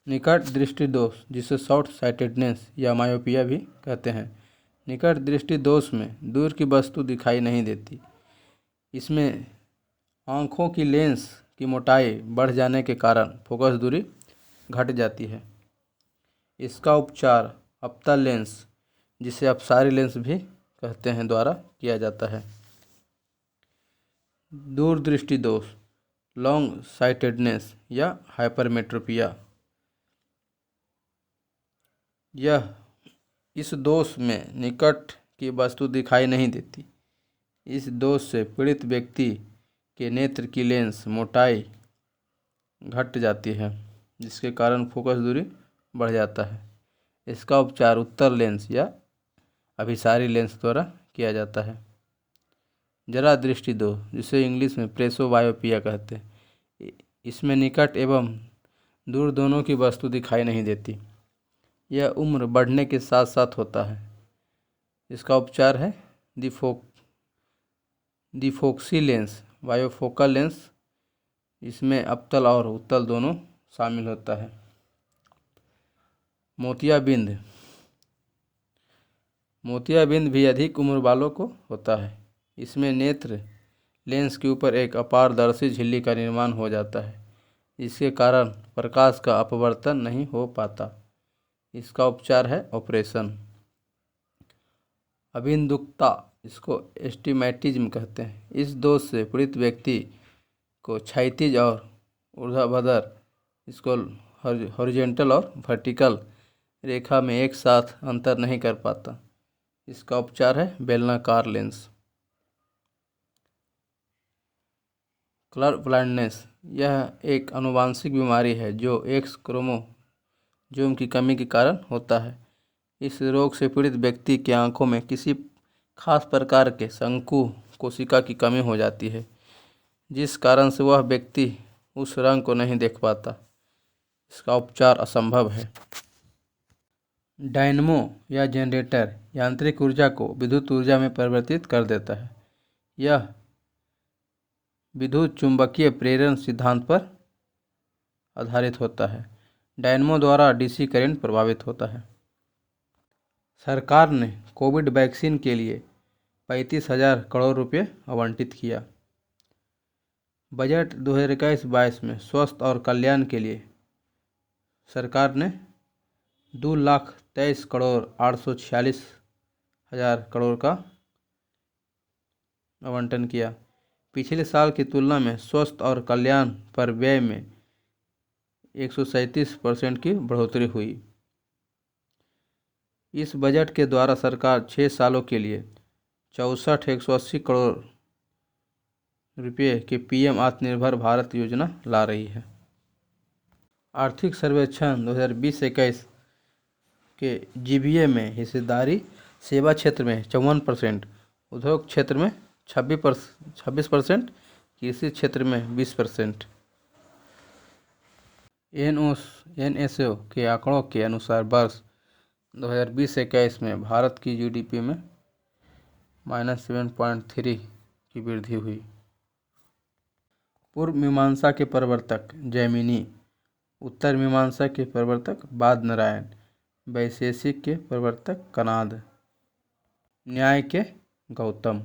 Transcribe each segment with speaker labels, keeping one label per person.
Speaker 1: निकट दृष्टि दोष, जिसे शॉर्ट साइटेडनेस या मायोपिया भी कहते हैं। निकट दृष्टि दोष में दूर की वस्तु दिखाई नहीं देती। इसमें आँखों की लेंस की मोटाई बढ़ जाने के कारण फोकस दूरी घट जाती है। इसका उपचार अवतल लेंस, जिसे अपसारी लेंस भी कहते हैं, द्वारा किया जाता है। दूरदृष्टि दोष, लॉन्ग साइटेडनेस या हाइपरमेट्रोपिया, इस दोष में निकट की वस्तु दिखाई नहीं देती। इस दोष से पीड़ित व्यक्ति के नेत्र की लेंस मोटाई घट जाती है, जिसके कारण फोकस दूरी बढ़ जाता है। इसका उपचार उत्तल लेंस या अभिसारी लेंस द्वारा किया जाता है। जरा दृष्टि दोष, जिसे इंग्लिश में प्रेसोबायोपिया कहते हैं, इसमें निकट एवं दूर दोनों की वस्तु दिखाई नहीं देती। यह उम्र बढ़ने के साथ साथ होता है। इसका उपचार है दिफोक्सी लेंस, बायोफोकल लेंस। इसमें अवतल और उत्तल दोनों शामिल होता है। मोतियाबिंद, मोतियाबिंद भी अधिक उम्र वालों को होता है। इसमें नेत्र लेंस के ऊपर एक अपारदर्शी झिल्ली का निर्माण हो जाता है, जिसके कारण प्रकाश का अपवर्तन नहीं हो पाता। इसका उपचार है ऑपरेशन। अबिंदुकता, इसको एस्टिमैटिज्म कहते हैं। इस दोष से पीड़ित व्यक्ति को क्षैतिज और ऊर्ध्वाधर, इसको हॉरिजॉन्टल और वर्टिकल रेखा में एक साथ अंतर नहीं कर पाता। इसका उपचार है बेलनाकार लेंस। कलर ब्लाइंडनेस, यह एक आनुवांशिक बीमारी है जो एक्स क्रोमोसोम की कमी के कारण होता है। इस रोग से पीड़ित व्यक्ति की आंखों में किसी खास प्रकार के शंकु कोशिका की कमी हो जाती है, जिस कारण से वह व्यक्ति उस रंग को नहीं देख पाता। इसका उपचार असंभव है। डायनमो या जनरेटर यांत्रिक ऊर्जा को विद्युत ऊर्जा में परिवर्तित कर देता है। यह विद्युत चुंबकीय प्रेरण सिद्धांत पर आधारित होता है। डायनमो द्वारा डीसी करंट प्रवाहित होता है। सरकार ने कोविड वैक्सीन के लिए 35,000 करोड़ रुपये आवंटित किया। बजट 2021-22 में स्वास्थ्य और कल्याण के लिए सरकार ने 2,23,846,000 करोड़ का आवंटन किया। पिछले साल की तुलना में स्वास्थ्य और कल्याण पर व्यय में 137% की बढ़ोतरी हुई। इस बजट के द्वारा सरकार 6 सालों के लिए 64,180 करोड़ रुपये के पीएम आत्मनिर्भर भारत योजना ला रही है। आर्थिक सर्वेक्षण 2020-21 के जीबीए में हिस्सेदारी सेवा क्षेत्र में 54%, उद्योग क्षेत्र में 26%, कृषि क्षेत्र में 20%। एनएसओ के आंकड़ों के अनुसार वर्ष 2020-21 में भारत की जीडीपी में -7.3 की वृद्धि हुई। पूर्व मीमांसा के प्रवर्तक जैमिनी, उत्तर मीमांसा के प्रवर्तक बादनारायण, वैशेषिक के प्रवर्तक कणाद, न्याय के गौतम।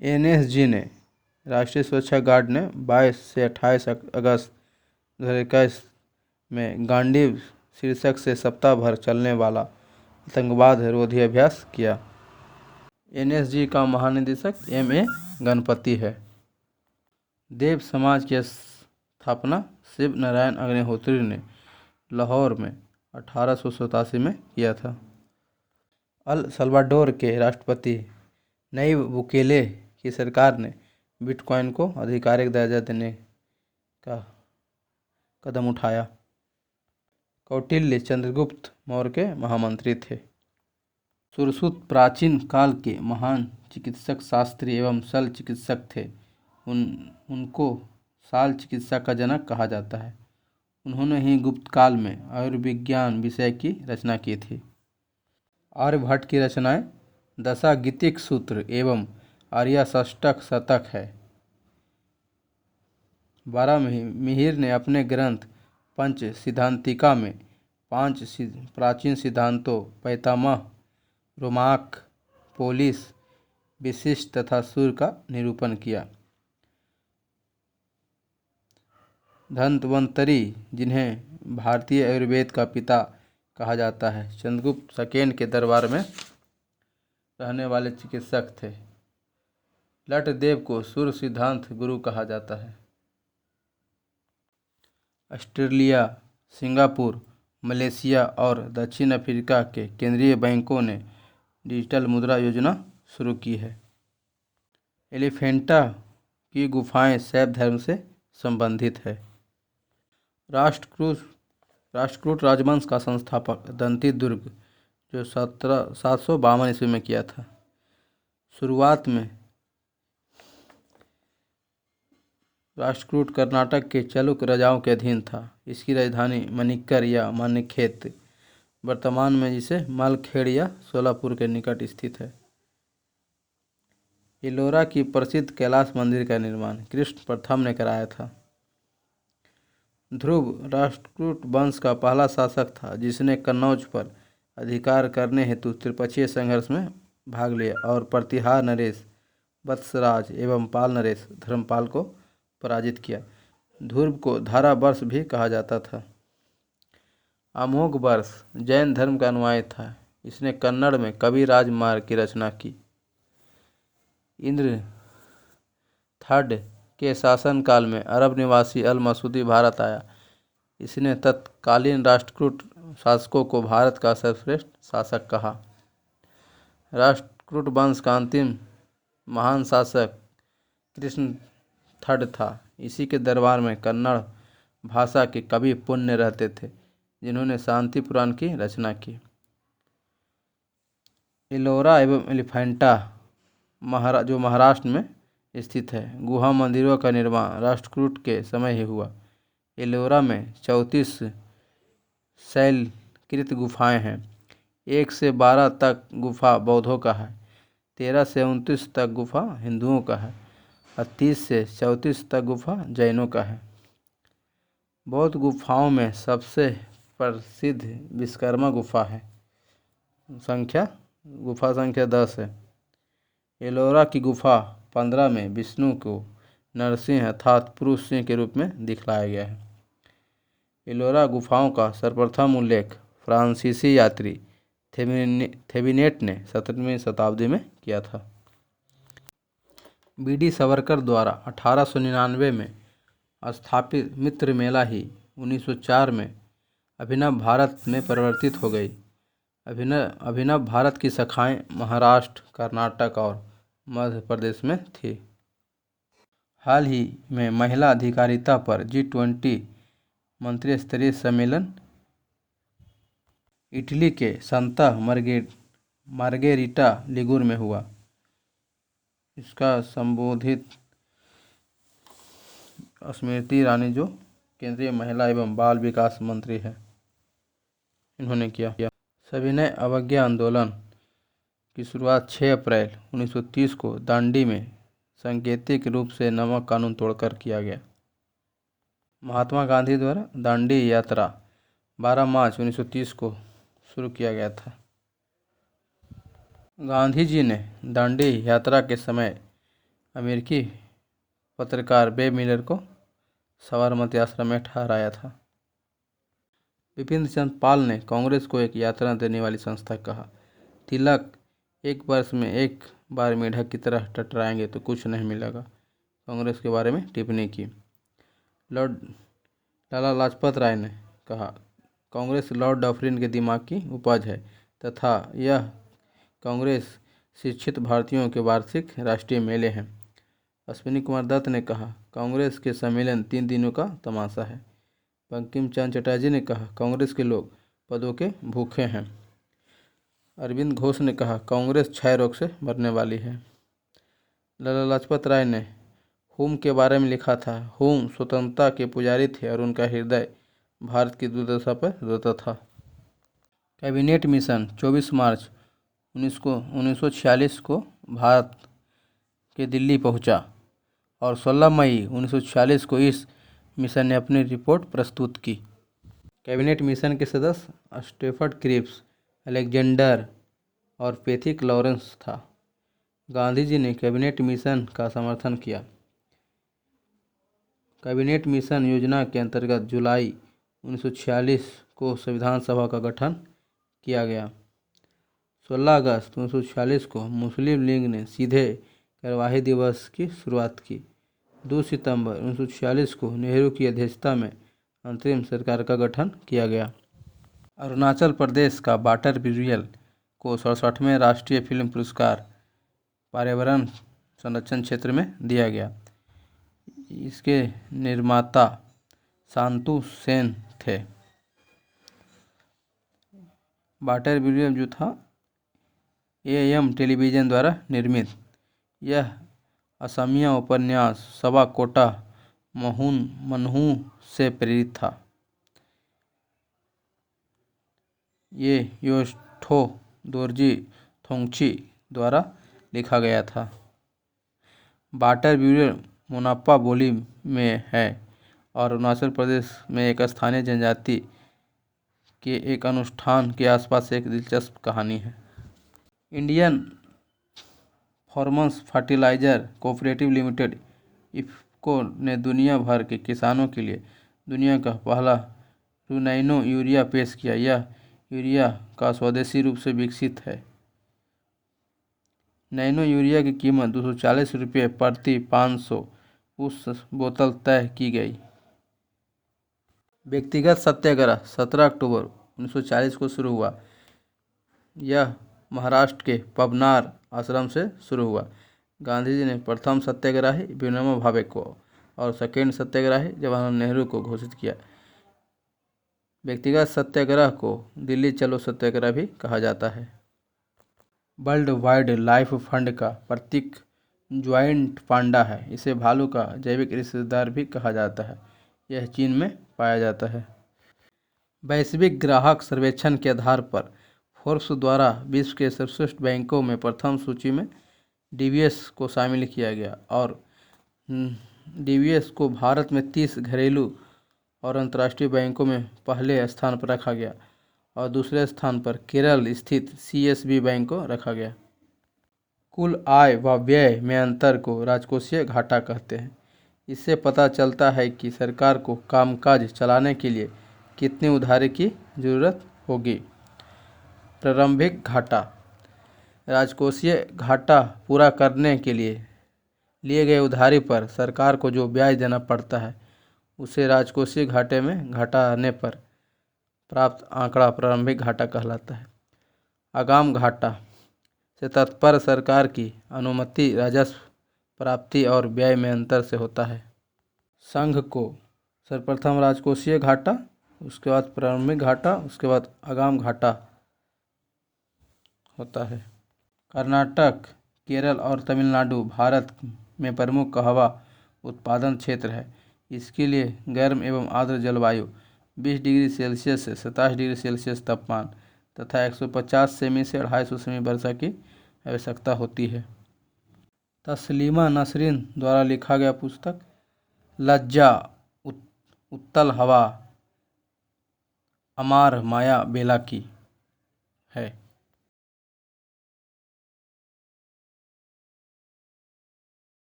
Speaker 1: एनएसजी ने, राष्ट्रीय सुरक्षा गार्ड ने 22 से 28 अगस्त 2021 में गांडीव शीर्षक से सप्ताह भर चलने वाला आतंकवाद रोधी अभ्यास किया। एनएसजी का महानिदेशक एम.ए. गणपति है। देव समाज की स्थापना शिव नारायण अग्निहोत्री ने लाहौर में 1887 में किया था। अल सल्वाडोर के राष्ट्रपति नईब बुकेले की सरकार ने बिटकॉइन को आधिकारिक दर्जा देने का कदम उठाया। कौटिल्य चंद्रगुप्त मौर्य के महामंत्री थे। सुश्रुत प्राचीन काल के महान चिकित्सक, शास्त्री एवं शल्य चिकित्सक थे। उनको शल्य चिकित्सा का जनक कहा जाता है। उन्होंने ही गुप्त काल में आयुर्विज्ञान विषय की रचना की थी। आर्यभट्ट की रचनाएं दशागीतिक सूत्र एवं आर्याष्टक शतक है। बारहमिहिर ने अपने ग्रंथ पंच सिद्धांतिका में 5 प्राचीन सिद्धांतों पैतामह, रोमाक, पोलिस, विशिष्ट तथा सूर्य का निरूपण किया। धन्वंतरी, जिन्हें भारतीय आयुर्वेद का पिता कहा जाता है, चंद्रगुप्त सेकेंड के दरबार में रहने वाले चिकित्सक थे। लटदेव को सूर्य सिद्धांत गुरु कहा जाता है। ऑस्ट्रेलिया, सिंगापुर, मलेशिया और दक्षिण अफ्रीका के केंद्रीय बैंकों ने डिजिटल मुद्रा योजना शुरू की है। एलिफेंटा की गुफाएं शैव धर्म से संबंधित है। राष्ट्रकूट राजवंश का संस्थापक दंती दुर्ग, जो 752 ईस्वी में किया था। शुरुआत में राष्ट्रकूट कर्नाटक के चालुक्य राजाओं के अधीन था। इसकी राजधानी मणिक्कर या मानिकखेत वर्तमान में जिसे मालखेड़ या सोलापुर के निकट स्थित है। एलोरा की प्रसिद्ध कैलाश मंदिर का निर्माण कृष्ण प्रथम ने कराया था। ध्रुव राष्ट्रकूट वंश का पहला शासक था जिसने कन्नौज पर अधिकार करने हेतु त्रिपक्षीय संघर्ष में भाग लिया और प्रतिहार नरेश, वत्सराज एवं पाल नरेश धर्मपाल को पराजित किया। ध्रुव को धारा वर्ष भी कहा जाता था। अमोघ वर्ष जैन धर्म का अनुयायी था। इसने कन्नड़ में कवि राजमार्ग की रचना की। इंद्र थर्ड के शासनकाल में अरब निवासी अल मसूदी भारत आया। इसने तत्कालीन राष्ट्रकूट शासकों को भारत का सर्वश्रेष्ठ शासक कहा। राष्ट्रकूट वंश का अंतिम महान शासक कृष्ण थर्ड था। इसी के दरबार में कन्नड़ भाषा के कवि पुण्य रहते थे जिन्होंने शांति पुराण की रचना की। एलोरा एवं एलिफेंटा जो महाराष्ट्र में स्थित है, गुहा मंदिरों का निर्माण राष्ट्रकूट के समय ही हुआ। एलोरा में 34 शैलकृत गुफाएं हैं। 1 से 12 तक गुफा बौद्धों का है, 13 से 29 तक गुफा हिंदुओं का है और 30 से 34 तक गुफा जैनों का है। बौद्ध गुफाओं में सबसे प्रसिद्ध विश्वकर्मा गुफा है। गुफा संख्या 10 है। एलोरा की गुफा 15 में विष्णु को नरसिंह अर्थात पुरुष सिंह के रूप में दिखलाया गया है। एलोरा गुफाओं का सर्वप्रथम उल्लेख फ्रांसीसी यात्री थेविनेट ने 17वीं शताब्दी में किया था। बी.डी. सावरकर द्वारा 1899 में स्थापित मित्र मेला ही 1904 में अभिनव भारत में परिवर्तित हो गई। अभिनव भारत की शाखाएं महाराष्ट्र, कर्नाटक और मध्य प्रदेश में थी। हाल ही में महिला अधिकारिता पर G20 मंत्री स्तरीय सम्मेलन इटली के सांता मार्गेरिटा लिगुर में हुआ। इसका संबोधित स्मृति ईरानी जो केंद्रीय महिला एवं बाल विकास मंत्री है, इन्होंने किया। सविनय अवज्ञा आंदोलन की शुरुआत 6 अप्रैल 1930 को दांडी में सांकेतिक रूप से नमक कानून तोड़कर किया गया। महात्मा गांधी द्वारा दांडी यात्रा 12 मार्च 1930 को शुरू किया गया था। गांधी जी ने दांडी यात्रा के समय अमेरिकी पत्रकार बेब मिलर को साबरमती आश्रम में ठहराया था। विपिन चंद्र पाल ने कांग्रेस को एक यात्रा देने वाली संस्था कहा। तिलक 1 वर्ष में एक बार मेढक की तरह टटराएंगे तो कुछ नहीं मिलेगा, कांग्रेस के बारे में टिप्पणी की। लाला लाजपत राय ने कहा, कांग्रेस लॉर्ड डफरिन के दिमाग की उपज है तथा यह कांग्रेस शिक्षित भारतीयों के वार्षिक राष्ट्रीय मेले हैं। अश्विनी कुमार दत्त ने कहा, कांग्रेस के सम्मेलन 3 दिनों का तमाशा है। बंकिम चंद्र चटर्जी ने कहा, कांग्रेस के लोग पदों के भूखे हैं। अरविंद घोष ने कहा, कांग्रेस क्षय रोग से मरने वाली है। लाला लाजपत राय ने हुम के बारे में लिखा था, हुम स्वतंत्रता के पुजारी थे और उनका हृदय भारत की दुर्दशा पर रोता था। कैबिनेट मिशन 24 मार्च 1946 को भारत के दिल्ली पहुंचा और 16 मई 1946 को इस मिशन ने अपनी रिपोर्ट प्रस्तुत की। कैबिनेट मिशन के सदस्य स्टेफर्ड क्रिप्स, अलेक्जेंडर और पैथिक लॉरेंस था। गांधी जी ने कैबिनेट मिशन का समर्थन किया। कैबिनेट मिशन योजना के अंतर्गत जुलाई 1946 को संविधान सभा का गठन किया गया। 16 अगस्त 1946 को मुस्लिम लीग ने सीधे कार्यवाही दिवस की शुरुआत की। 2 सितंबर 1946 को नेहरू की अध्यक्षता में अंतरिम सरकार का गठन किया गया। अरुणाचल प्रदेश का वाटर ब्यूरियल को 67वें राष्ट्रीय फिल्म पुरस्कार पर्यावरण संरक्षण क्षेत्र में दिया गया। इसके निर्माता शांतु सेन थे। वाटर ब्यूरियल जो था AM टेलीविज़न द्वारा निर्मित, यह असमिया उपन्यास सवा कोटा मनहू से प्रेरित था। ये योष्ठो दोरजी थोंगची द्वारा लिखा गया था। वाटर ब्यूरियल मोनापा बोली में है और अरुणाचल प्रदेश में एक स्थानीय जनजाति के एक अनुष्ठान के आसपास एक दिलचस्प कहानी है। Indian farmers fertiliser cooperative limited IFFCO ने दुनिया भर के किसानों के लिए दुनिया का पहला नैनो यूरिया पेश किया। यह यूरिया का स्वदेशी रूप से विकसित है। नैनो यूरिया की कीमत 240 रुपये प्रति 500 उस बोतल तय की गई। व्यक्तिगत सत्याग्रह 17 अक्टूबर 1940 को शुरू हुआ। यह महाराष्ट्र के पवनार आश्रम से शुरू हुआ। गांधी जी ने प्रथम सत्याग्रही विनोबा भावे को और सेकेंड सत्याग्रही जवाहरलाल नेहरू को घोषित किया। व्यक्तिगत सत्याग्रह को दिल्ली चलो सत्याग्रह भी कहा जाता है। वर्ल्ड वाइल्ड लाइफ फंड का प्रतीक ज्वाइंट पांडा है। इसे भालू का जैविक रिश्तेदार भी कहा जाता है। यह चीन में पाया जाता है। वैश्विक ग्राहक सर्वेक्षण के आधार पर फोर्ब्स द्वारा विश्व के सर्वश्रेष्ठ बैंकों में प्रथम सूची में DBS को शामिल किया गया और DBS को भारत में 30 घरेलू और अंतर्राष्ट्रीय बैंकों में पहले स्थान पर रखा गया और दूसरे स्थान पर केरल स्थित CSB बैंक को रखा गया। कुल आय व व्यय में अंतर को राजकोषीय घाटा कहते हैं। इससे पता चलता है कि सरकार को कामकाज चलाने के लिए कितनी उधारी की जरूरत होगी। प्रारंभिक घाटा राजकोषीय घाटा पूरा करने के लिए लिए गए उधारी पर सरकार को जो ब्याज देना पड़ता है उसे राजकोषीय घाटे में घटाने पर प्राप्त आंकड़ा प्रारंभिक घाटा कहलाता है। आगाम घाटा से तात्पर्य सरकार की अनुमति राजस्व प्राप्ति और व्यय में अंतर से होता है। संघ को सर्वप्रथम राजकोषीय घाटा, उसके बाद प्रारंभिक घाटा, उसके बाद आगाम घाटा होता है। कर्नाटक, केरल और तमिलनाडु भारत में प्रमुख कहवा उत्पादन क्षेत्र है। इसके लिए गर्म एवं आर्द्र जलवायु, 20 डिग्री सेल्सियस से 27 डिग्री सेल्सियस तापमान तथा 150 सेमी से 250 सेमी वर्षा की आवश्यकता होती है। तस्लीमा नसरीन द्वारा लिखा गया पुस्तक लज्जा उत्तल हवा अमार माया बेला की है।